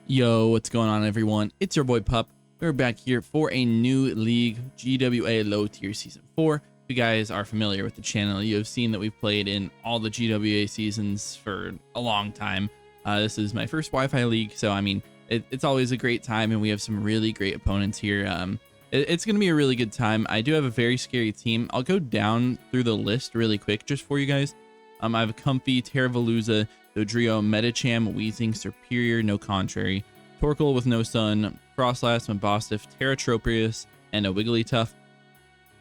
Yo, what's going on, everyone? It's your boy Pup. We're back here for a new league, GWA Low Tier Season 4. If you guys are familiar with the channel, you have seen that we've played in all the GWA seasons for a long time. This is my first Wi-Fi league, so I mean, it's always a great time, and we have some really great opponents here. It's going to be a really good time. I do have a very scary team. I'll go down through the list really quick just for you guys. I have Comfy, Teravaluza, Dodrio, Medicham, Weezing, Superior, No Contrary, Torkoal with No Sun, Frostlass, Mabosstiff, Teratropius, and a Wigglytuff.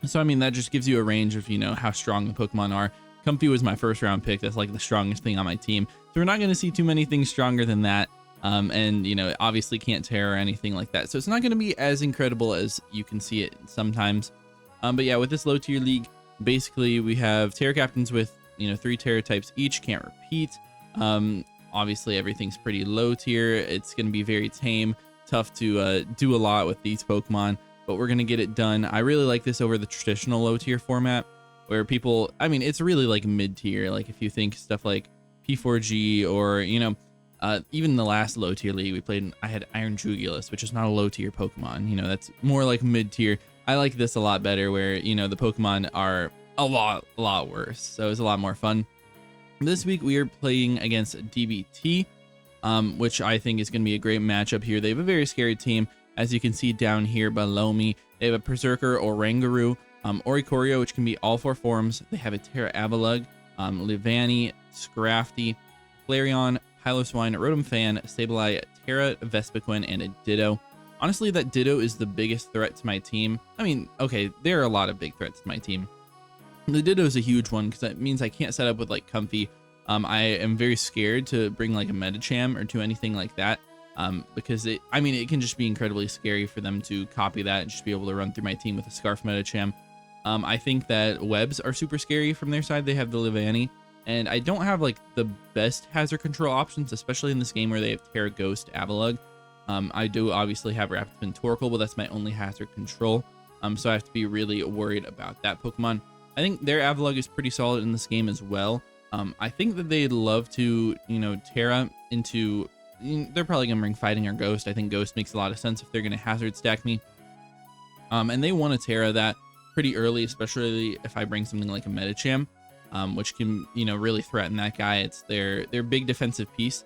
So, I mean, that just gives you a range of, how strong the Pokemon are. Comfy was my first round pick. That's like the strongest thing on my team. So we're not going to see too many things stronger than that. And, obviously can't tear or anything like that. So it's not going to be as incredible as you can see it sometimes. But yeah, with this low tier league, basically we have Terra Captains with 3 Terra types each, can't repeat. Obviously everything's pretty low tier. It's going to be very tame, tough to do a lot with these Pokemon, but we're going to get it done. I really like this over the traditional low tier format where people, it's really like mid tier. Like if you think stuff like P4G or, even the last low tier league we played, I had Iron Jugulus, which is not a low tier Pokemon. That's more like mid tier. I like this a lot better where, the Pokemon are a lot worse. So it's a lot more fun. This week we are playing against DBT, which I think is going to be a great matchup here. They have a very scary team. As you can see down here below me, they have a Berserker, Oranguru, Oricorio, which can be all 4 forms. They have a Terra Avalugg, Livani, Scrafty, Flareon, Piloswine, Rotom Fan, Sableye, Terra Vespiquen, and a Ditto. Honestly, that Ditto is the biggest threat to my team. Okay, there are a lot of big threats to my team. The Ditto is a huge one because that means I can't set up with like Comfy. I am very scared to bring like a Medicham or to anything like that because it can just be incredibly scary for them to copy that and just be able to run through my team with a Scarf Medicham. I think that webs are super scary from their side. They have the Livani, and I don't have like the best hazard control options, especially in this game where they have Terra Ghost Avalugg. I do obviously have Rapid Spin Torkoal, but that's my only hazard control. So I have to be really worried about that Pokemon. I think their Avalugg is pretty solid in this game as well. I think that they'd love to, Terra into... they're probably going to bring Fighting or Ghost. I think Ghost makes a lot of sense if they're going to hazard stack me. And they want to Terra that pretty early, especially if I bring something like a Medicham, which can, really threaten that guy. It's their big defensive piece.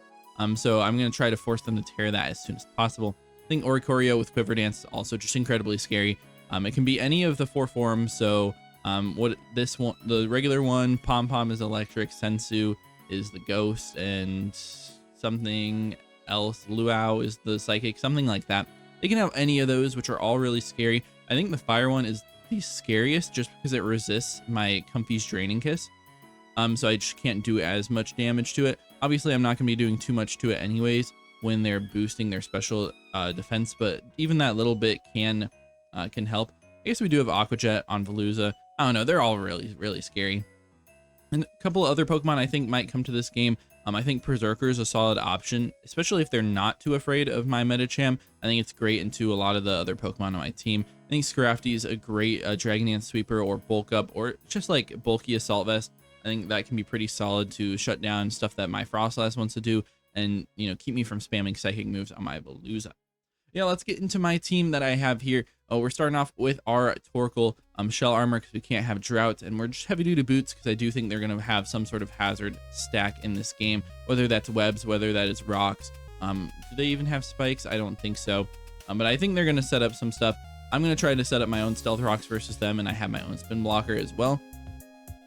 So I'm going to try to force them to Terra that as soon as possible. I think Oricorio with Quiver Dance is also just incredibly scary. It can be any of the 4 forms, so... what this one, the regular one, Pom Pom is electric, Sensu is the ghost, and something else, Luau is the psychic, something like that. They can have any of those, which are all really scary. I think the fire one is the scariest just because it resists my Comfy's Draining Kiss. So I just can't do as much damage to it. Obviously, I'm not going to be doing too much to it anyways when they're boosting their special defense, but even that little bit can help. I guess we do have Aqua Jet on Veluza. I don't know, they're all really scary. And a couple of other Pokemon I think might come to this game. I think Berserker is a solid option, especially if they're not too afraid of my Medicham. I think it's great into a lot of the other Pokemon on my team. I think Scrafty is a great Dragon Dance Sweeper or Bulk Up or just like bulky Assault Vest. I think that can be pretty solid to shut down stuff that my Frostlass wants to do and, keep me from spamming Psychic moves on my Veluza. Yeah, let's get into my team that I have here. We're starting off with our Torkoal Shell Armor because we can't have Drought, and we're just Heavy Duty Boots because I do think they're going to have some sort of hazard stack in this game, whether that's webs, whether that is rocks. Do they even have spikes? I don't think so, but I think they're going to set up some stuff. I'm going to try to set up my own Stealth Rocks versus them, and I have my own Spin Blocker as well,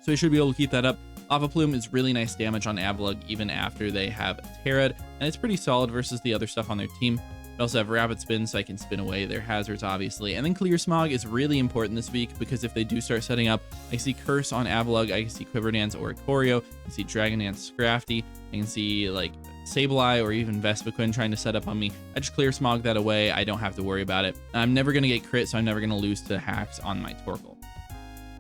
so I should be able to keep that up. Lava Plume is really nice damage on Avalugg even after they have Terra, and it's pretty solid versus the other stuff on their team. I also have Rapid Spin, so I can spin away their hazards, obviously. And then Clear Smog is really important this week because if they do start setting up, I see Curse on Avalugg, I can see Quiver Dance or Oricorio, I can see Dragon Dance Scrafty, I can see like Sableye or even Vespiquen trying to set up on me. I just Clear Smog that away, I don't have to worry about it. I'm never going to get crit, so I'm never going to lose to hacks on my Torkoal.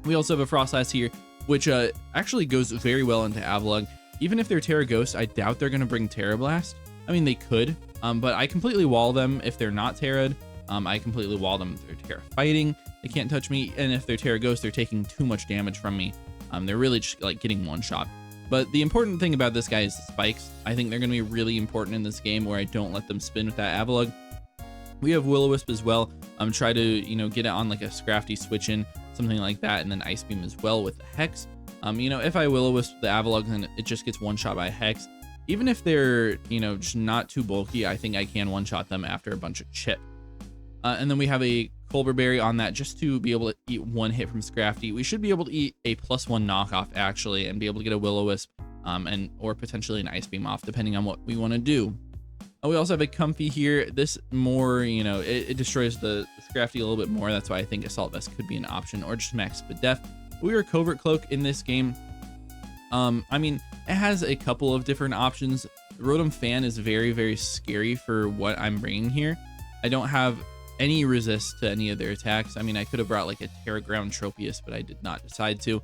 We also have a Frostlass here, which actually goes very well into Avalugg. Even if they're Terra Ghost, I doubt they're going to bring Terra Blast. They could, but I completely wall them if they're not Terra'd. I completely wall them if they're Terra Fighting. They can't touch me, and if they're Terra Ghost, they're taking too much damage from me. They're really just like getting one shot. But the important thing about this guy is the spikes. I think they're going to be really important in this game where I don't let them spin with that Avalugg. We have Will-O-Wisp as well. Try to, you know, get it on like a Scrafty switch in, something like that, and then Ice Beam as well with the Hex. You know, if I Will-O-Wisp the Avalugg, then it just gets one shot by Hex. Even if they're, you know, just not too bulky, I think I can one shot them after a bunch of chip. And then we have a Colbur Berry on that just to be able to eat one hit from Scrafty. We should be able to eat a +1 knockoff actually, and be able to get a Will-O-Wisp or potentially an Ice Beam off, depending on what we want to do. We also have a Comfey here. This more, you know, it destroys the Scrafty a little bit more. That's why I think Assault Vest could be an option, or just Max Spadef. We are Covert Cloak in this game. I mean, it has a couple of different options. Rotom Fan is very, very scary for what I'm bringing here. I don't have any resist to any of their attacks. I mean, I could have brought like a Terra Ground Tropius, but I did not decide to.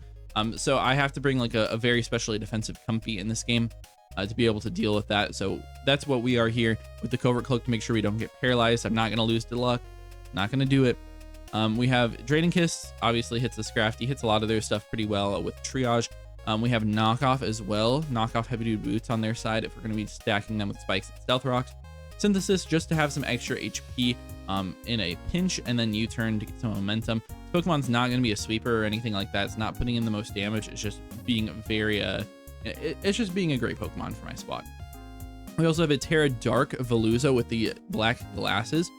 So I have to bring like a very specially defensive Comfey in this game to be able to deal with that. So that's what we are here with the Covert Cloak, to make sure we don't get paralyzed. I'm not going to lose to luck. Not going to do it. We have Draining Kiss, obviously hits the Scrafty, hits a lot of their stuff pretty well with Triage. We have Knockoff as well. Knockoff Heavy Duty Boots on their side if we're going to be stacking them with Spikes and Stealth Rocks. Synthesis just to have some extra HP in a pinch, and then U-Turn to get some momentum. This Pokemon's not going to be a sweeper or anything like that. It's not putting in the most damage. It's just being very, it's just being a great Pokemon for my squad. We also have a Terra Dark Veluza with the black glasses.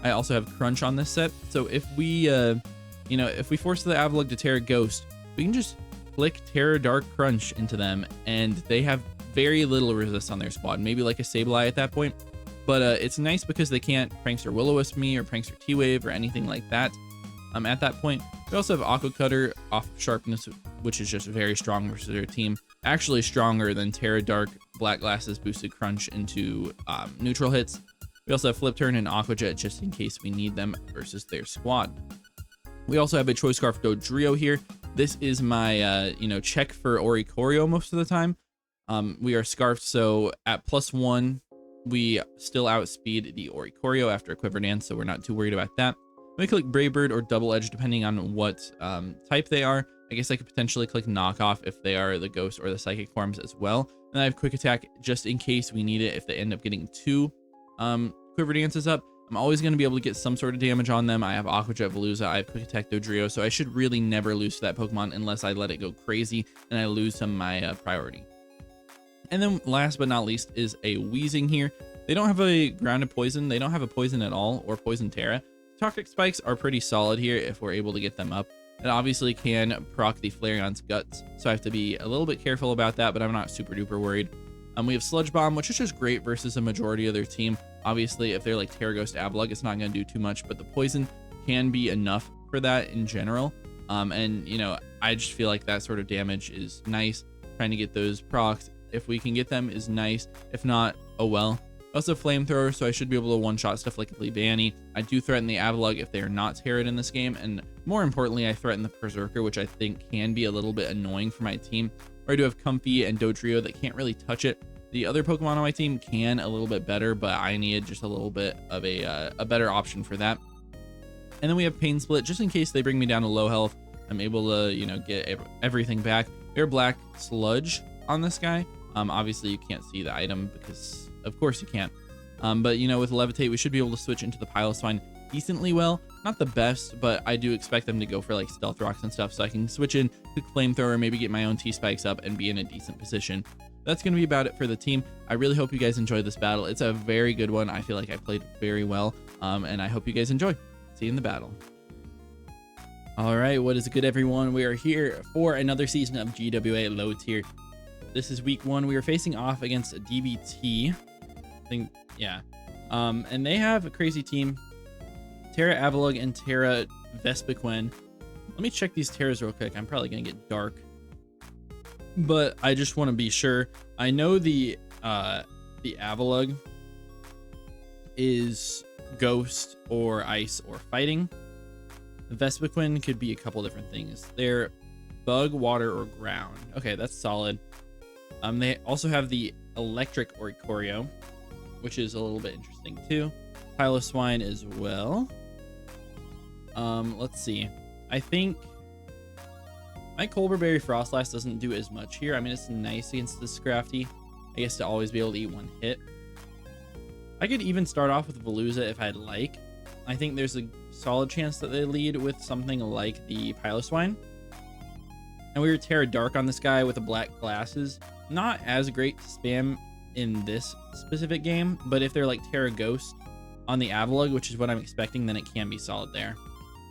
I also have Crunch on this set. So if we, you know, if we force the Avalugg to Terra Ghost, we can just flick Terra Dark Crunch into them, and they have very little resist on their squad. Maybe like a Sableye at that point. But it's nice because they can't Prankster Will-O-Wisp me or Prankster T-Wave or anything like that. At that point, we also have Aqua Cutter off of Sharpness, which is just very strong versus their team. Actually stronger than Terra Dark Black Glasses boosted Crunch into neutral hits. We also have Flip Turn and Aqua Jet just in case we need them versus their squad. We also have a Choice Scarf Dodrio here. This is my, you know, check for Oricorio most of the time. We are Scarfed, so at +1, we still outspeed the Oricorio after a Quiver Dance, so we're not too worried about that. We click Brave Bird or Double Edge depending on what type they are. I guess I could potentially click Knockoff if they are the Ghost or the Psychic forms as well. And I have Quick Attack just in case we need it if they end up getting 2 Quiver Dances up. I'm always going to be able to get some sort of damage on them. I have Aqua Jet Veluza, I have Quick Attack Dodrio, so I should really never lose to that Pokemon unless I let it go crazy and I lose some of my priority. And then last but not least is a Weezing here. They don't have a grounded poison. They don't have a poison at all or poison Terra. Toxic Spikes are pretty solid here if we're able to get them up. It obviously can proc the Flareon's Guts, so I have to be a little bit careful about that, but I'm not super duper worried. We have Sludge Bomb, which is just great versus a majority of their team. Obviously, if they're like Terra Ghost Avalugg, it's not going to do too much, but the poison can be enough for that in general. And, you know, I just feel like that sort of damage is nice. Trying to get those procs, if we can get them, is nice. If not, oh well. Also Flamethrower, so I should be able to one-shot stuff like Leavanny. I do threaten the Avalugg if they are not Terra'd in this game, and more importantly, I threaten the Berserker, which I think can be a little bit annoying for my team. Or I do have Comfey and Dodrio that can't really touch it. The other Pokemon on my team can a little bit better, but I needed just a little bit of a better option for that. And then we have Pain Split, just in case they bring me down to low health. I'm able to, you know, get everything back. We are Black Sludge on this guy. Obviously, you can't see the item because, of course, you can't. But, you know, with Levitate, we should be able to switch into the Piloswine decently well. Not the best, but I do expect them to go for, like, Stealth Rocks and stuff, so I can switch in to Flamethrower, maybe get my own T-Spikes up and be in a decent position. That's going to be about it for the team. I really hope you guys enjoyed this battle. It's a very good one. I feel like I played very well, and I hope you guys enjoy. See you in the battle. All right, what is good, everyone? We are here for another season of GWA Low Tier. This is week 1. We are facing off against a DBT. I think, yeah. And they have a crazy team. Terra Avalugg and Terra Vespiquen. Let me check these Terras real quick. I'm probably going to get dark, but I just want to be sure. I know the Avalugg is Ghost or Ice or Fighting. Vespiquen could be a couple different things. They're Bug, Water, or Ground. Okay, that's solid. They also have the Electric Oricorio, which is a little bit interesting too. Piloswine as well. Let's see. I think My Colbur Berry Frostlass doesn't do as much here. I mean, it's nice against this Scrafty, I guess, to always be able to eat one hit. I could even start off with Veluza if I'd like. I think there's a solid chance that they lead with something like the Piloswine. And we were Terra Dark on this guy with the black glasses. Not as great to spam in this specific game, but if they're like Terra Ghost on the Avalugg, which is what I'm expecting, then it can be solid there.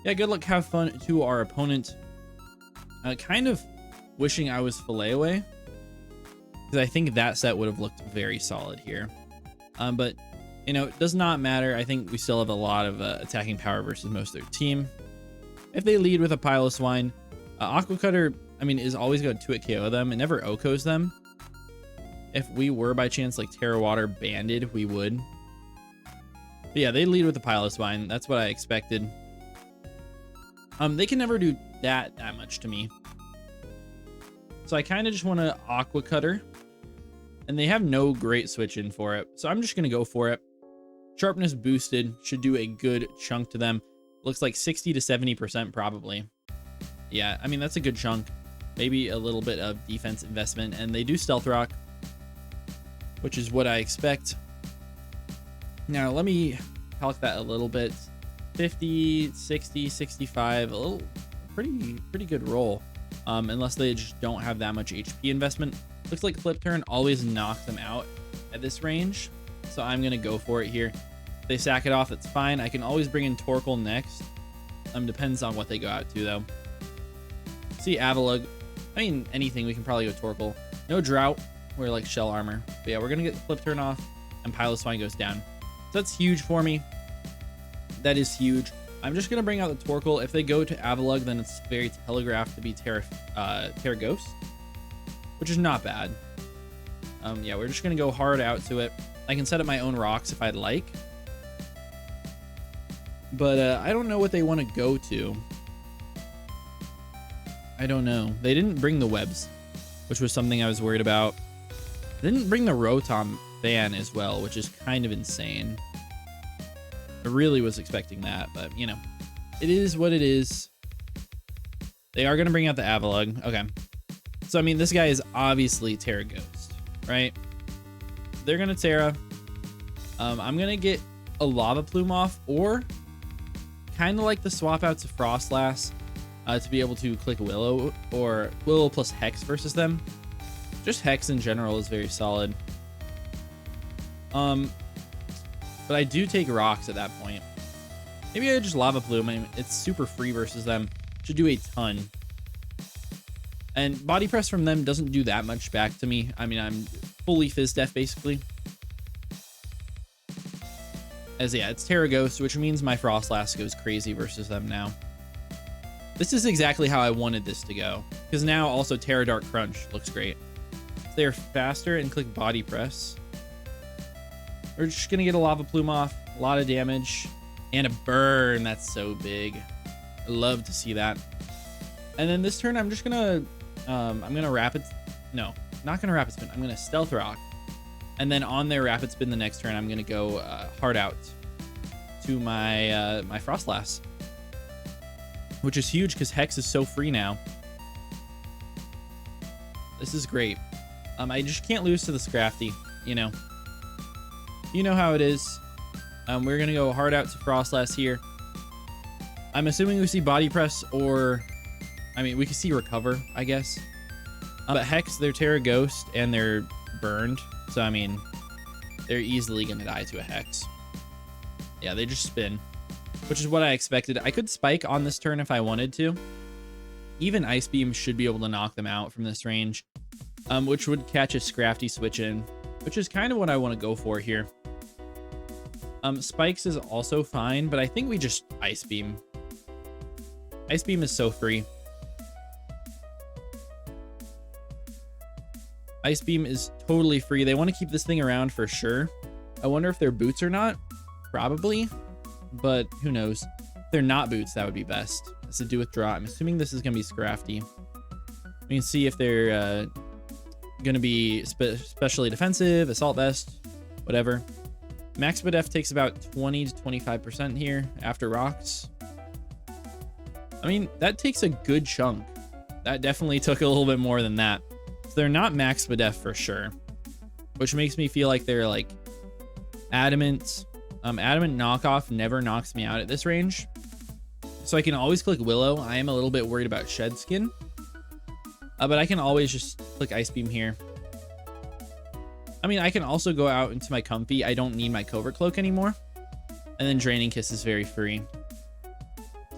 Yeah, good luck, have fun to our opponent. Kind of wishing I was Filleaway, because I think that set would have looked very solid here. But, you know, it does not matter. I think we still have a lot of attacking power versus most of their team. If they lead with a Piloswine, Aqua Cutter, I mean, is always going to 2-hit KO them. It never OHKOs them. If we were by chance like Terra Water banded, we would. But yeah, they lead with the Piloswine. That's what I expected. They can never do that much to me. So I kind of just want to Aqua Cutter. And they have no great switch in for it. So I'm just going to go for it. Sharpness boosted should do a good chunk to them. Looks like 60 to 70% probably. Yeah, I mean, that's a good chunk. Maybe a little bit of defense investment. And they do Stealth Rock, which is what I expect. Now, let me calc that a little bit. 50, 60, 65, a little pretty good roll. Unless they just don't have that much HP investment. Looks like Flip Turn always knocks them out at this range. So I'm going to go for it here. If they sack it off, that's fine. I can always bring in Torkoal next. Depends on what they go out to, though. See Avalugg. I mean, anything, we can probably go Torkoal. No Drought. We're like Shell Armor. But yeah, we're going to get the Flip Turn off, and Piloswine goes down. So that's huge for me. That is huge. I'm just going to bring out the Torkoal. If they go to Avalugg, then it's very telegraphed to be Terra Ghost, which is not bad. Yeah, we're just going to go hard out to it. I can set up my own rocks if I'd like. But I don't know what they want to go to. I don't know. They didn't bring the webs, which was something I was worried about. They didn't bring the Rotom fan as well, which is kind of insane. I really was expecting that, but, you know, it is what it is. They are going to bring out the Avalugg. Okay. So, I mean, this guy is obviously Terra Ghost, right? They're going to Terra. I'm going to get a Lava Plume off, or kind of like the swap out to Frostlass to be able to click Willow, or Willow plus Hex versus them. Just Hex in general is very solid. But I do take rocks at that point. Maybe I just Lava Plume. I mean, it's super free versus them. Should do a ton. And Body Press from them doesn't do that much back to me. I mean, I'm fully Fizz Def, basically. As yeah, it's Terra Ghost, which means my Frostlass goes crazy versus them now. This is exactly how I wanted this to go. Because now also Terra Dark Crunch looks great. So they're faster and click Body Press. We're just going to get a Lava Plume off. A lot of damage. And a burn. That's so big. I love to see that. And then this turn, I'm just going to... I'm going to Rapid... No, not going to Rapid Spin. I'm going to Stealth Rock. And then on their Rapid Spin the next turn, I'm going to go Hard Out to my my Frostlass. Which is huge because Hex is so free now. This is great. I just can't lose to the Scrafty, you know. You know how it is. We're going to go Hard Out to Frostlass here. I'm assuming we see Body Press, or... I mean, we can see Recover, I guess. But Hex, they're Terra Ghost, and they're burned. So, I mean, they're easily going to die to a Hex. Yeah, they just spin, which is what I expected. I could Spike on this turn if I wanted to. Even Ice Beam should be able to knock them out from this range, which would catch a Scrafty switch in, which is kind of what I want to go for here. Spikes is also fine, but I think we just Ice Beam. Ice Beam is so free. Ice Beam is totally free. They want to keep this thing around for sure. I wonder if they're boots or not. Probably, but who knows? If they're not boots, that would be best. It's to do with draw. I'm assuming this is going to be Scrafty. We can see if they're going to be specially defensive, assault vest, whatever. Max Def takes about 20 to 25% here after rocks. I mean, that takes a good chunk. That definitely took a little bit more than that. So they're not max Spadef for sure, which makes me feel like they're like adamant. Adamant knockoff never knocks me out at this range. So I can always click Willow. I am a little bit worried about Shed Skin. But I can always just click Ice Beam here. I mean, I can also go out into my Comfy. I don't need my Covert Cloak anymore. And then Draining Kiss is very free.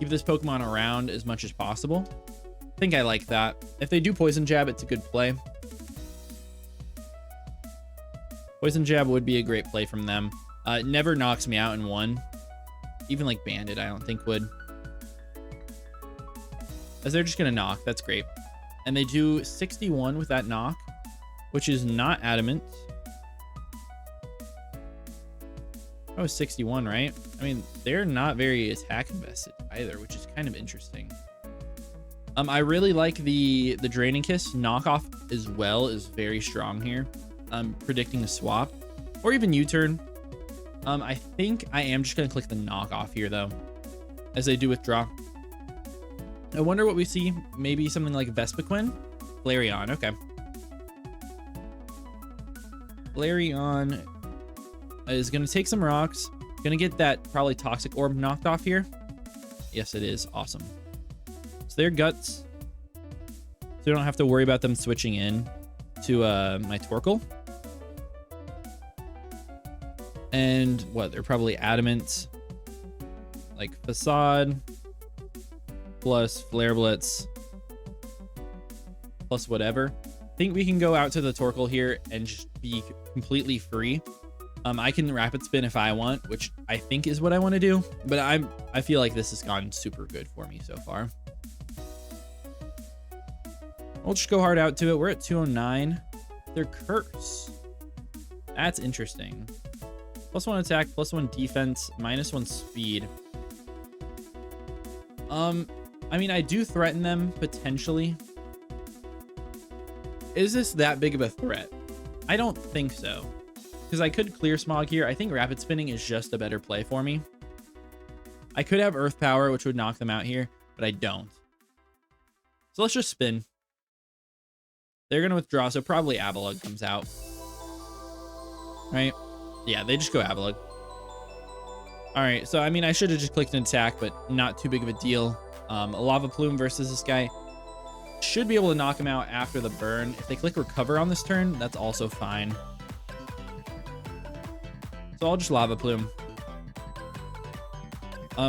Keep this Pokemon around as much as possible. I think I like that. If they do Poison Jab, it's a good play. Poison Jab would be a great play from them. It never knocks me out in one. Even like Bandit, I don't think would. As they're just going to knock. That's great. And they do 61 with that knock, which is not adamant. That was 61, right? I mean, they're not very attack invested either, which is kind of interesting. I really like the Draining Kiss knockoff as well is very strong here. Predicting a swap or even U-turn. I think I am just going to click the knockoff here though, as they do withdraw. I wonder what we see. Maybe something like Vespiquen. Flareon, okay. Flareon is going to take some rocks. Going to get that probably Toxic Orb knocked off here. Yes, it is. Awesome. So they're Guts. So we don't have to worry about them switching in to my Torkoal. And what? They're probably Adamant. Like Facade. Plus Flare Blitz. Plus whatever. I think we can go out to the Torkoal here and just be completely free. I can Rapid Spin if I want, which I think is what I want to do. But I feel like this has gone super good for me so far. We'll just go hard out to it. We're at 209. Their Curse. That's interesting. +1 attack, +1 defense, -1 speed. I mean, I do threaten them potentially. Is this that big of a threat? I don't think so. Because I could Clear Smog here. I think Rapid Spinning is just a better play for me. I could have Earth Power, which would knock them out here, but I don't. So let's just spin. They're going to withdraw, so probably Avalugg comes out. Right? Yeah, they just go Avalugg. Alright, so I mean, I should have just clicked an attack, but not too big of a deal. A Lava Plume versus this guy. Should be able to knock him out after the burn. If they click Recover on this turn, that's also fine. So I'll just Lava Plume.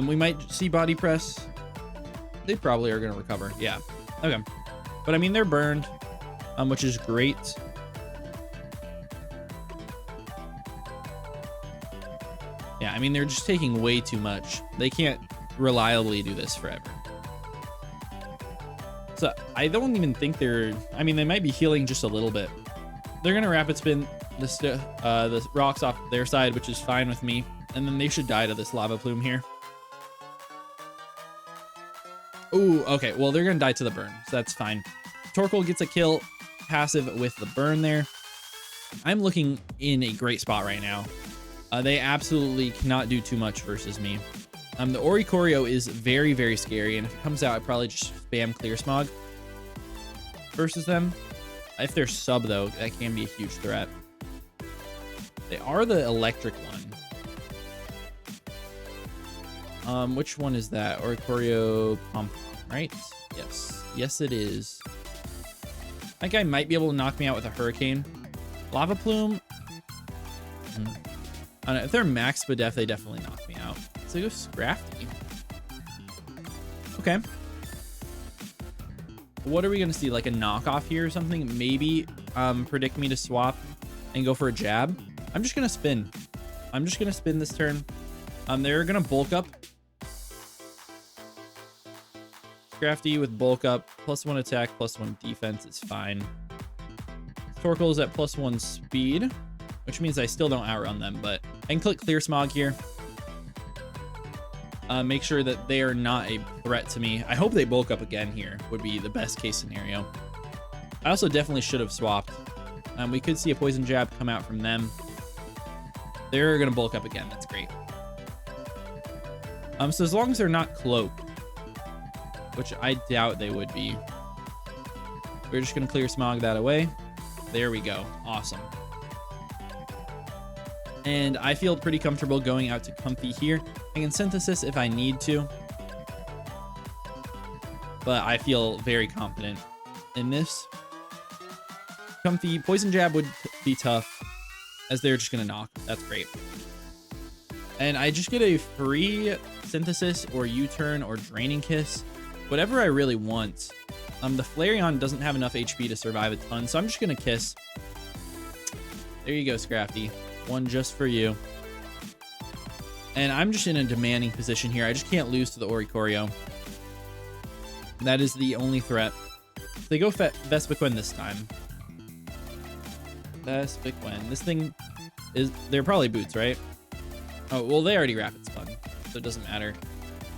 We might see Body Press. They probably are going to recover. Yeah. Okay. But I mean, they're burned, which is great. Yeah, I mean, they're just taking way too much. They can't reliably do this forever. So I don't even think they're... I mean, they might be healing just a little bit. They're going to Rapid Spin the rocks off their side, which is fine with me. And then they should die to this Lava Plume here. Ooh, okay. Well, they're going to die to the burn, so that's fine. Torkoal gets a kill, passive with the burn there. I'm looking in a great spot right now. They absolutely cannot do too much versus me. The Oricorio is very, very scary, and if it comes out, I probably just spam Clear Smog versus them. If they're sub, though, that can be a huge threat. They are the electric one. Which one is that? Oricorio Pump, right? Yes. Yes, it is. That guy might be able to knock me out with a Hurricane. Lava Plume. I don't know. If they're max Spadef, they definitely knock me out. So go Scrafty. Okay. What are we going to see? Like a knockoff here or something? Maybe predict me to swap and go for a jab. I'm just going to spin. I'm just going to spin this turn. They're going to bulk up. Scrafty with bulk up. +1 attack, +1 defense is fine. Torkoal is at +1 speed, which means I still don't outrun them, but I can click Clear Smog here. Make sure that they are not a threat to me. I hope they bulk up again here, would be the best case scenario. I also definitely should have swapped. We could see a Poison Jab come out from them. They're going to bulk up again. That's great. So as long as they're not Cloak, which I doubt they would be. We're just going to clear Smog that away. There we go. Awesome. And I feel pretty comfortable going out to Comfey here. I can Synthesis if I need to, but I feel very confident in this. Comfey, Poison Jab would be tough, as they're just going to knock. That's great. And I just get a free Synthesis or U-Turn or Draining Kiss, whatever I really want. The Flareon doesn't have enough HP to survive a ton, so I'm just going to Kiss. There you go, Scrafty. One just for you. And I'm just in a demanding position here. I just can't lose to the Oricorio. That is the only threat. They go Vespiquen this time. Vespiquen. This thing is... They're probably Boots, right? Oh, well, they already Rapid Spun, so it doesn't matter.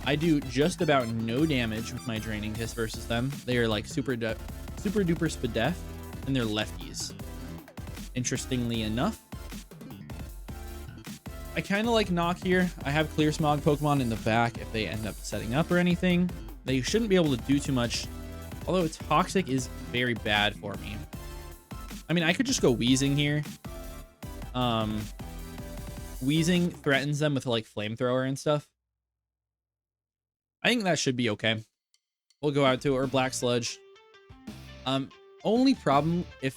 I do just about no damage with my Draining Kiss versus them. They are like super duper Spadef, and they're lefties. Interestingly enough, I kind of like Knock here. I have Clear Smog Pokemon in the back if they end up setting up or anything. They shouldn't be able to do too much, although Toxic is very bad for me. I mean, I could just go Weezing here. Weezing threatens them with like Flamethrower and stuff. I think that should be okay. We'll go out to it, or Black Sludge. Only problem if...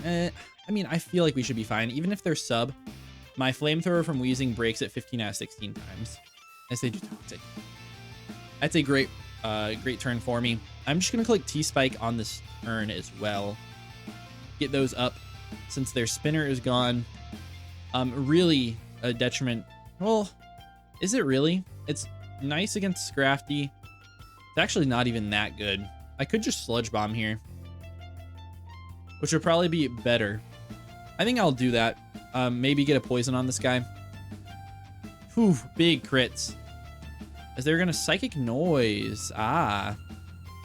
I mean, I feel like we should be fine. Even if they're sub, my Flamethrower from Weezing breaks it 15 out of 16 times. As they do Toxic. That's a great turn for me. I'm just going to click T-Spike on this turn as well. Get those up since their spinner is gone. Really a detriment. Well, is it really? It's nice against Scrafty. It's actually not even that good. I could just Sludge Bomb here, which would probably be better. I think I'll do that. Maybe get a poison on this guy. Whew, big crits. As they're going to Psychic Noise. Ah.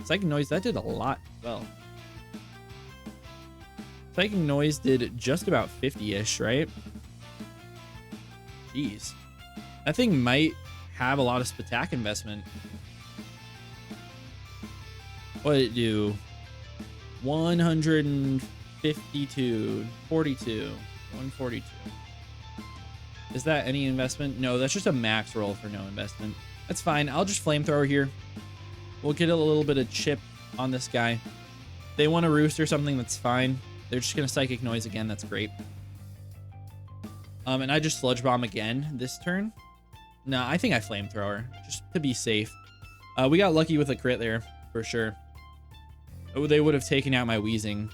Psychic Noise, that did a lot. Well. Psychic Noise did just about 50-ish, right? Jeez. That thing might have a lot of Spatak investment. What did it do? 152, 42, 142. Is that any investment? No, that's just a max roll for no investment. That's fine. I'll just Flamethrower here. We'll get a little bit of chip on this guy. If they want to Roost or something, that's fine. They're just going to Psychic Noise again. That's great. And I just Sludge Bomb again this turn. No, I think I Flamethrower, just to be safe. We got lucky with a crit there, for sure. Oh, they would have taken out my Weezing.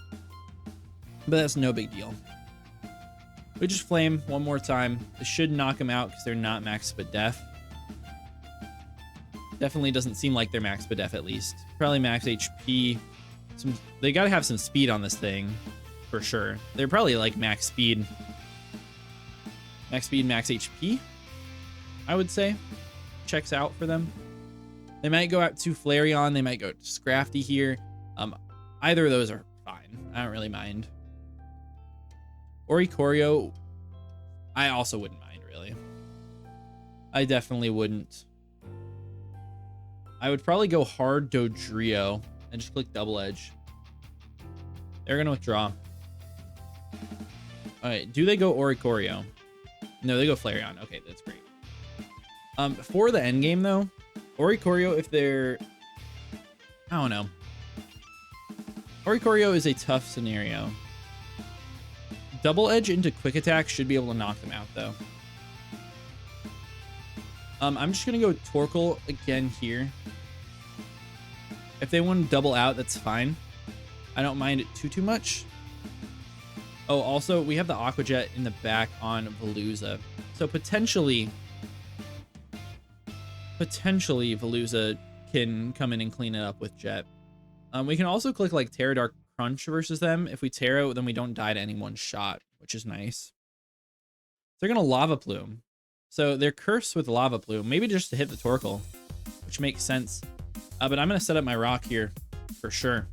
But that's no big deal. We just Flame one more time. This should knock them out because they're not max Spadef. Definitely doesn't seem like they're max Spadef at least. Probably max HP. They got to have some speed on this thing, for sure. They're probably like max speed. Max speed, max HP, I would say. Checks out for them. They might go out to Flareon. They might go to Scrafty here. Either of those are fine. I don't really mind. Oricorio, I also wouldn't mind, really. I definitely wouldn't. I would probably go hard Dodrio and just click Double Edge. They're going to withdraw. All right, do they go Oricorio? No, they go Flareon. Okay, that's great. For the end game, though, Oricorio, if they're... I don't know. Oricorio is a tough scenario. Double Edge into Quick Attack should be able to knock them out, though. I'm just going to go Torkoal again here. If they want to double out, that's fine. I don't mind it too much. Oh, also, we have the Aqua Jet in the back on Veluza. So potentially Veluza can come in and clean it up with Jet. We can also click like Terra Dark Crunch versus them. If we Terra, then we don't die to any one shot, which is nice. They're going to Lava Plume. So they're cursed with Lava Plume, maybe just to hit the Torkoal, which makes sense. But I'm going to set up my Rock here for sure.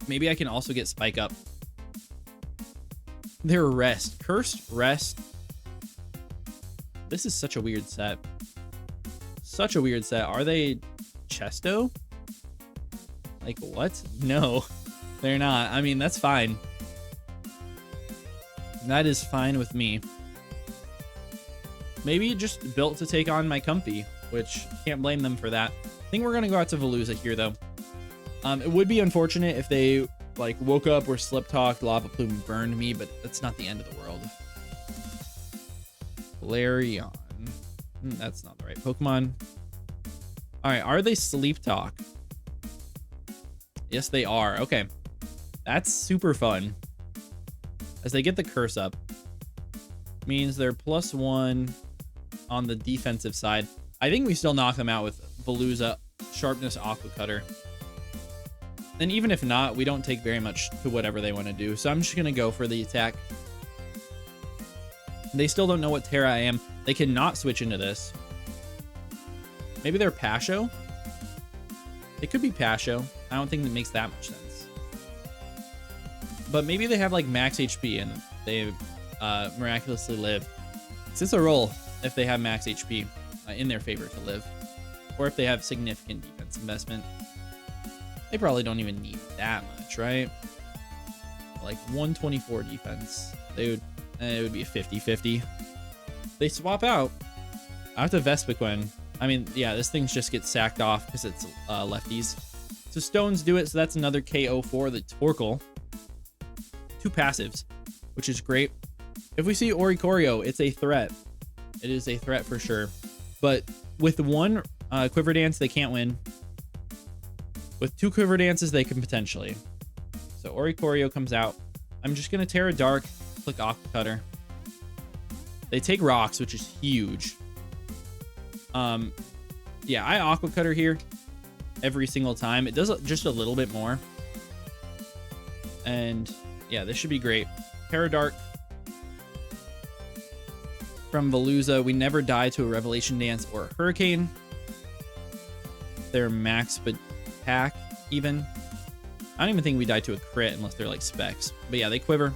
Maybe I can also get Spike Up. Their Rest. Cursed Rest. This is such a weird set. Such a weird set. Are they Chesto? Like, what? No, they're not. I mean, that's fine. That is fine with me. Maybe just built to take on my Comfey, which can't blame them for that. I think we're going to go out to Veluza here, though. It would be unfortunate if they, like, woke up or slip talked, Lava Plume burned me, but that's not the end of the world. Flareon. That's not the right Pokemon. All right, are they Sleep Talk? Yes, they are. Okay. That's super fun. As they get the curse up, means they're +1 on the defensive side. I think we still knock them out with Veluza, Sharpness, Aqua Cutter. And even if not, we don't take very much to whatever they want to do. So I'm just going to go for the attack. They still don't know what Terra I am. They cannot switch into this. Maybe they're Pasho? It could be Pasho. I don't think that makes that much sense. But maybe they have like max HP and they miraculously live. It's a roll if they have max HP in their favor to live. Or if they have significant defense investment. They probably don't even need that much, right? Like 124 defense. They would, it would be a 50-50. They swap out. I have to Vespiquen. I mean, yeah, this thing just gets sacked off because it's lefties. So stones do it, so that's another KO for the Torkoal. 2 passives, which is great. If we see Oricorio, it's a threat. It is a threat for sure. But with 1 Quiver Dance, they can't win. With 2 Quiver Dances, they can potentially. So Oricorio comes out. I'm just going to Terra Dark, click Aqua Cutter. They take rocks, which is huge. Yeah, I Aqua Cutter here every single time. It does just a little bit more. And yeah, this should be great. Terra Dark from Veluza. We never die to a Revelation Dance or a Hurricane. They're max but pack even. I don't even think we die to a crit unless they're like specs. But yeah, they quiver.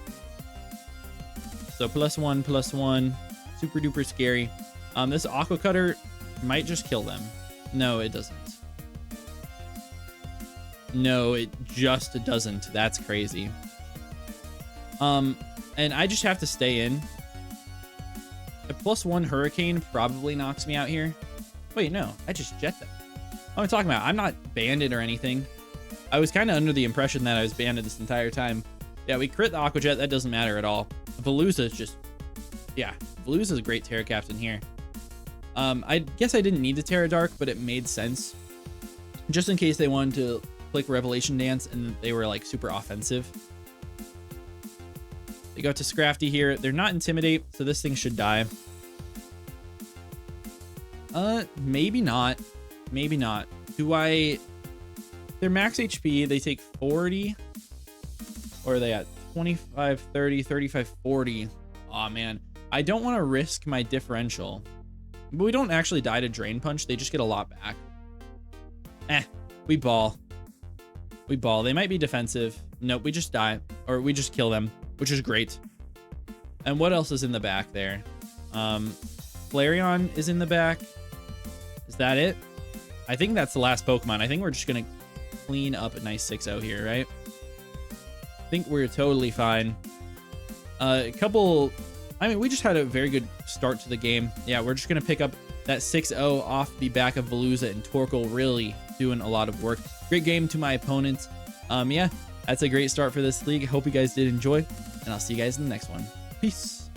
So +1/+1. Super duper scary. This Aqua Cutter might just kill them. No, it doesn't. No, it just doesn't. That's crazy. And I just have to stay in. A +1 Hurricane probably knocks me out here. Wait, no, I just jet them. What am I talking about? I'm not banded or anything. I was kind of under the impression that I was banded this entire time. Yeah, we crit the Aqua Jet. That doesn't matter at all. Veluza is just... Yeah, Veluza is a great Terra Captain here. I guess I didn't need the Terra Dark, but it made sense. Just in case they wanted to click Revelation Dance and they were like super offensive. They go to Scrafty here. They're not Intimidate, so this thing should die. Maybe not. Maybe not. Do I... They're max HP. They take 40. Or are they at 25, 30, 35, 40? Aw, man. I don't want to risk my differential. But we don't actually die to Drain Punch. They just get a lot back. We ball. We ball. They might be defensive. Nope, we just die. Or we just kill them, which is great. And what else is in the back there? Flareon is in the back. Is that it? I think that's the last Pokemon. I think we're just going to clean up a nice 6-0 here, right? I think we're totally fine. A couple... I mean, we just had a very good start to the game. Yeah, we're just going to pick up that 6-0 off the back of Veluza and Torkoal really doing a lot of work. Great game to my opponents. Yeah, that's a great start for this league. Hope you guys did enjoy, and I'll see you guys in the next one. Peace.